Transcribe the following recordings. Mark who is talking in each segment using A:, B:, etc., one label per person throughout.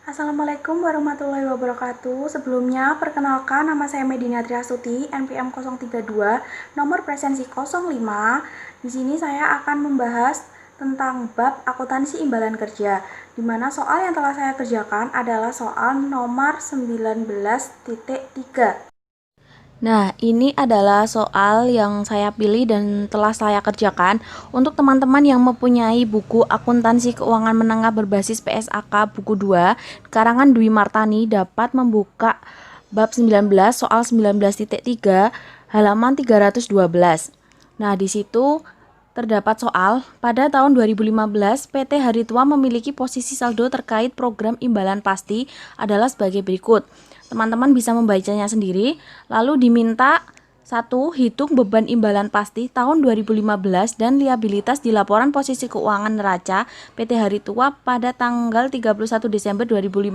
A: Assalamualaikum warahmatullahi wabarakatuh. Sebelumnya, perkenalkan nama saya Medina Triasuti, NPM 032, nomor presensi 05. Di sini saya akan membahas tentang bab akuntansi imbalan kerja, di mana soal yang telah saya kerjakan adalah soal nomor 19.3.
B: Nah, ini adalah soal yang saya pilih dan telah saya kerjakan untuk teman-teman yang mempunyai buku Akuntansi Keuangan Menengah berbasis PSAK buku 2, karangan Dwi Martani dapat membuka bab 19 soal 19.3 halaman 312. Nah, di situ terdapat soal, pada tahun 2015 PT Haritua memiliki posisi saldo terkait program imbalan pasti adalah sebagai berikut. Teman-teman bisa membacanya sendiri. Lalu diminta 1. Hitung beban imbalan pasti tahun 2015 dan liabilitas di laporan posisi keuangan neraca PT Haritua pada tanggal 31 Desember 2015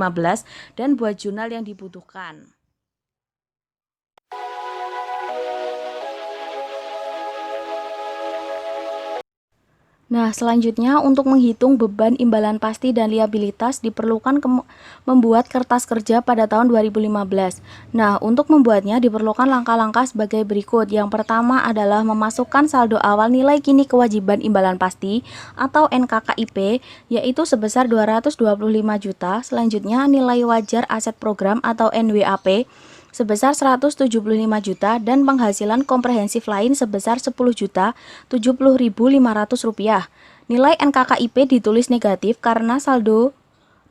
B: dan buat jurnal yang dibutuhkan. Nah, selanjutnya untuk menghitung beban imbalan pasti dan liabilitas diperlukan membuat kertas kerja pada tahun 2015. Nah, untuk membuatnya diperlukan langkah-langkah sebagai berikut. Yang pertama adalah memasukkan saldo awal nilai kini kewajiban imbalan pasti atau NKKIP yaitu sebesar 225 juta. Selanjutnya nilai wajar aset program atau NWAP sebesar 175 juta dan penghasilan komprehensif lain sebesar 10.070.500 rupiah. Nilai NKKIP ditulis negatif karena saldo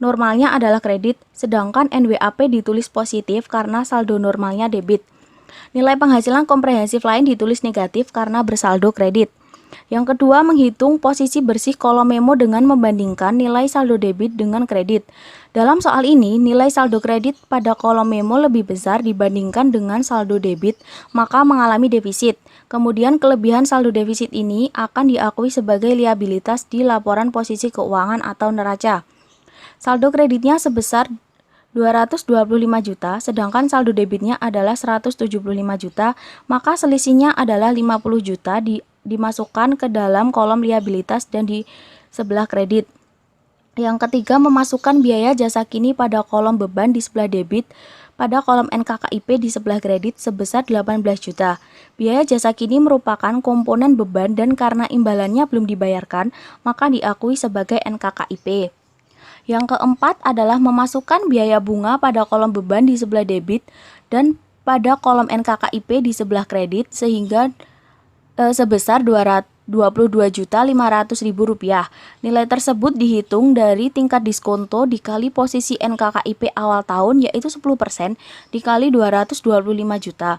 B: normalnya adalah kredit, sedangkan NWAP ditulis positif karena saldo normalnya debit. Nilai penghasilan komprehensif lain ditulis negatif karena bersaldo kredit. Yang kedua, menghitung posisi bersih kolom memo dengan membandingkan nilai saldo debit dengan kredit. Dalam soal ini, nilai saldo kredit pada kolom memo lebih besar dibandingkan dengan saldo debit, maka mengalami defisit. Kemudian kelebihan saldo defisit ini akan diakui sebagai liabilitas di laporan posisi keuangan atau neraca. Saldo kreditnya sebesar 225 juta, sedangkan saldo debitnya adalah 175 juta, maka selisihnya adalah 50 juta dimasukkan ke dalam kolom liabilitas dan di sebelah kredit. Yang ketiga, memasukkan biaya jasa kini pada kolom beban di sebelah debit, pada kolom NKKIP di sebelah kredit sebesar 18 juta. Biaya jasa kini merupakan komponen beban dan karena imbalannya belum dibayarkan, maka diakui sebagai NKKIP. Yang keempat adalah memasukkan biaya bunga pada kolom beban di sebelah debit dan pada kolom NKKIP di sebelah kredit sehingga sebesar 22.500.000 rupiah. Nilai tersebut dihitung dari tingkat diskonto dikali posisi NKKIP awal tahun yaitu 10% dikali 225 juta.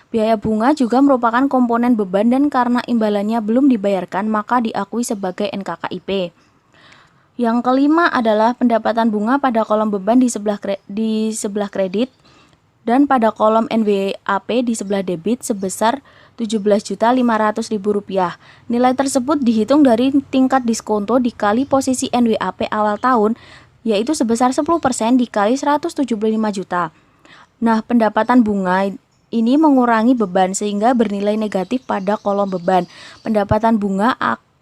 B: Biaya bunga juga merupakan komponen beban dan karena imbalannya belum dibayarkan maka diakui sebagai NKKIP. Yang kelima adalah pendapatan bunga pada kolom beban di sebelah kredit dan pada kolom NWAP di sebelah debit sebesar 17.500.000 rupiah. Nilai tersebut dihitung dari tingkat diskonto dikali posisi NWAP awal tahun yaitu sebesar 10% dikali 175 juta. Nah, pendapatan bunga ini mengurangi beban sehingga bernilai negatif pada kolom beban. Pendapatan bunga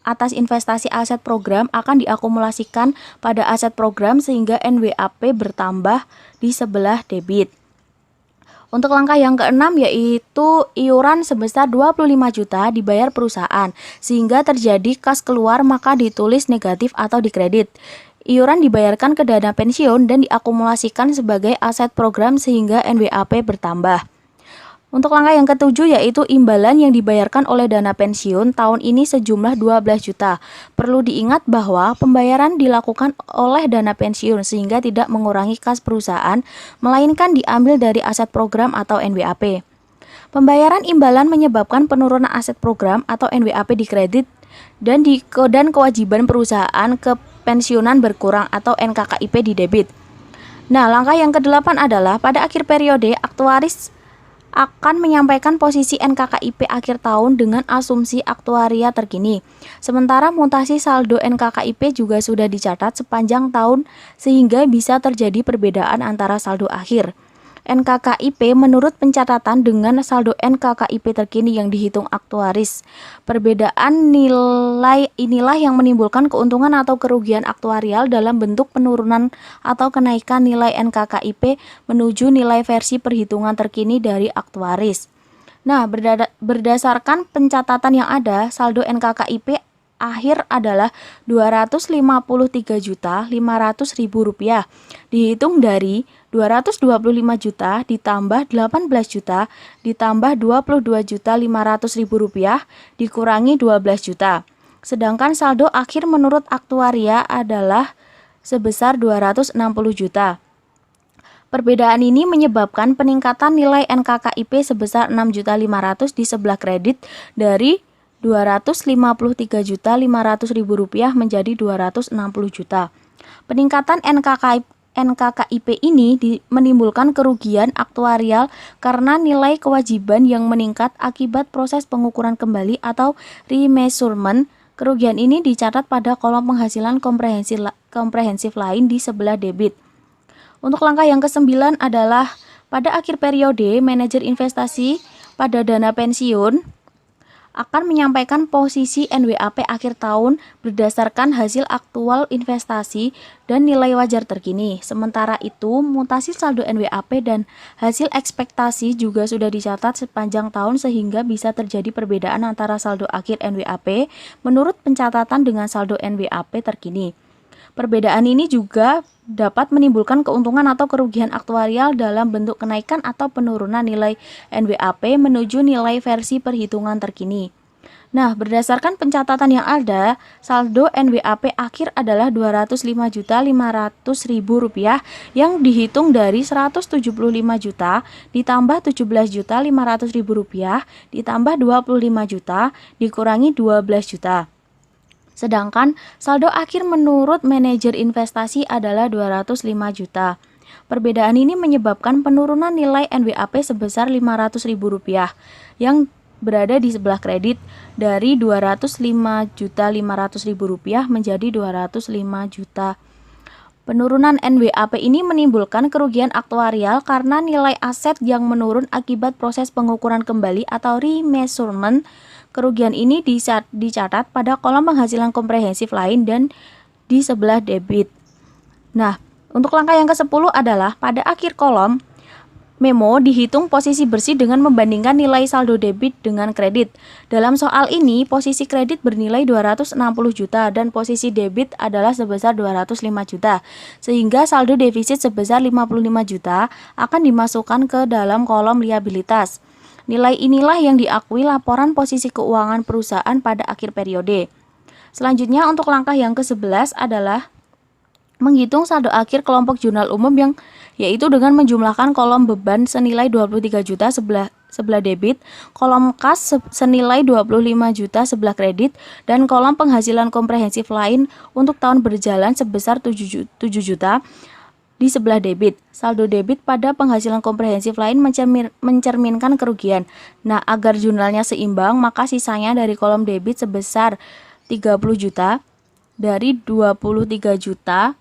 B: atas investasi aset program akan diakumulasikan pada aset program sehingga NWAP bertambah di sebelah debit. Untuk langkah yang keenam yaitu iuran sebesar 25 juta dibayar perusahaan sehingga terjadi kas keluar maka ditulis negatif atau dikredit. Iuran dibayarkan ke dana pensiun dan diakumulasikan sebagai aset program sehingga NWAP bertambah. Untuk langkah yang ketujuh yaitu imbalan yang dibayarkan oleh dana pensiun tahun ini sejumlah 12 juta. Perlu diingat bahwa pembayaran dilakukan oleh dana pensiun sehingga tidak mengurangi kas perusahaan, melainkan diambil dari aset program atau NWAP. Pembayaran imbalan menyebabkan penurunan aset program atau NWAP di kredit dan kewajiban perusahaan ke pensiunan berkurang atau NKKIP di debit. Nah, langkah yang kedelapan adalah pada akhir periode aktuaris akan menyampaikan posisi NKKIP akhir tahun dengan asumsi aktuaria terkini. Sementara mutasi saldo NKKIP juga sudah dicatat sepanjang tahun sehingga bisa terjadi perbedaan antara saldo akhir. NKKIP menurut pencatatan dengan saldo NKKIP terkini yang dihitung aktuaris. Perbedaan nilai inilah yang menimbulkan keuntungan atau kerugian aktuarial dalam bentuk penurunan atau kenaikan nilai NKKIP menuju nilai versi perhitungan terkini dari aktuaris. Nah, berdasarkan pencatatan yang ada, saldo NKKIP akhir adalah Rp253.500.000 dihitung dari 225 juta ditambah 18 juta ditambah Rp22.500.000 dikurangi 12 juta. Sedangkan saldo akhir menurut aktuaria adalah sebesar 260 juta. Perbedaan ini menyebabkan peningkatan nilai NKKIP sebesar Rp6.500.000 di sebelah kredit dari Rp253.500.000 menjadi Rp260 juta. Peningkatan NKKIP ini menimbulkan kerugian aktuarial karena nilai kewajiban yang meningkat akibat proses pengukuran kembali atau remeasurement. Kerugian ini dicatat pada kolom penghasilan komprehensif lain di sebelah debit. Untuk langkah yang ke-9 adalah pada akhir periode, manajer investasi pada dana pensiun akan menyampaikan posisi NWAP akhir tahun berdasarkan hasil aktual investasi dan nilai wajar terkini. Sementara itu, mutasi saldo NWAP dan hasil ekspektasi juga sudah dicatat sepanjang tahun sehingga bisa terjadi perbedaan antara saldo akhir NWAP menurut pencatatan dengan saldo NWAP terkini. Perbedaan ini juga dapat menimbulkan keuntungan atau kerugian aktuarial dalam bentuk kenaikan atau penurunan nilai NWAP menuju nilai versi perhitungan terkini. Nah, berdasarkan pencatatan yang ada, saldo NWAP akhir adalah Rp205.500.000 yang dihitung dari Rp175 juta ditambah Rp17.500.000 ditambah Rp25 juta dikurangi Rp12 juta. Sedangkan saldo akhir menurut manajer investasi adalah Rp205 juta. Perbedaan ini menyebabkan penurunan nilai NWAP sebesar Rp500.000 yang berada di sebelah kredit dari Rp205.500.000 menjadi Rp205 juta. Penurunan NWAP ini menimbulkan kerugian aktuarial karena nilai aset yang menurun akibat proses pengukuran kembali atau remeasurement. Kerugian ini dicatat pada kolom penghasilan komprehensif lain dan di sebelah debit. Nah, untuk langkah yang ke-10 adalah pada akhir kolom memo dihitung posisi bersih dengan membandingkan nilai saldo debit dengan kredit. Dalam soal ini, posisi kredit bernilai 260 juta dan posisi debit adalah sebesar 205 juta. Sehingga saldo defisit sebesar 55 juta akan dimasukkan ke dalam kolom liabilitas. Nilai inilah yang diakui laporan posisi keuangan perusahaan pada akhir periode. Selanjutnya untuk langkah yang ke-11 adalah menghitung saldo akhir kelompok jurnal umum yaitu dengan menjumlahkan kolom beban senilai 23 juta sebelah debit, kolom kas senilai 25 juta sebelah kredit, dan kolom penghasilan komprehensif lain untuk tahun berjalan sebesar 7 juta di sebelah debit. Saldo debit pada penghasilan komprehensif lain mencerminkan kerugian. Nah, agar jurnalnya seimbang, maka sisanya dari kolom debit sebesar 30 juta dari 23 juta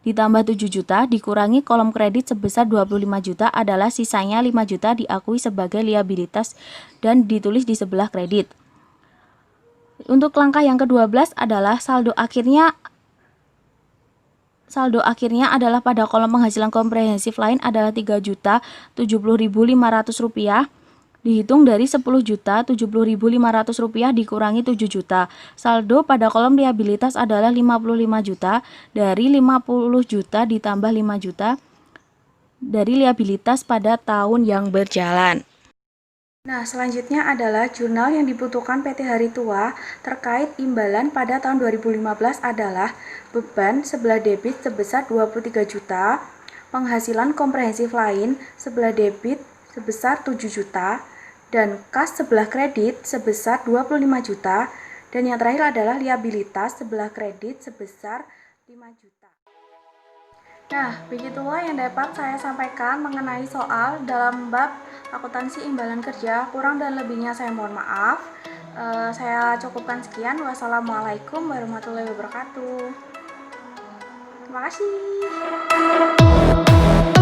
B: ditambah 7 juta dikurangi kolom kredit sebesar 25 juta adalah sisanya 5 juta diakui sebagai liabilitas dan ditulis di sebelah kredit. Untuk langkah yang ke-12 adalah saldo akhirnya adalah pada kolom penghasilan komprehensif lain adalah Rp3.070.500 dihitung dari Rp10.070.500 dikurangi 7 juta. Saldo pada kolom liabilitas adalah 55 juta dari 50 juta ditambah 5 juta dari liabilitas pada tahun yang berjalan.
A: Nah, selanjutnya adalah jurnal yang dibutuhkan PT Hari Tua terkait imbalan pada tahun 2015 adalah beban sebelah debit sebesar 23 juta, penghasilan komprehensif lain sebelah debit sebesar 7 juta, dan kas sebelah kredit sebesar 25 juta, dan yang terakhir adalah liabilitas sebelah kredit sebesar 5 juta. Nah, begitulah yang dapat saya sampaikan mengenai soal dalam bab akuntansi imbalan kerja. Kurang dan lebihnya saya mohon maaf. Saya cukupkan sekian. Wassalamualaikum warahmatullahi wabarakatuh. Terima kasih.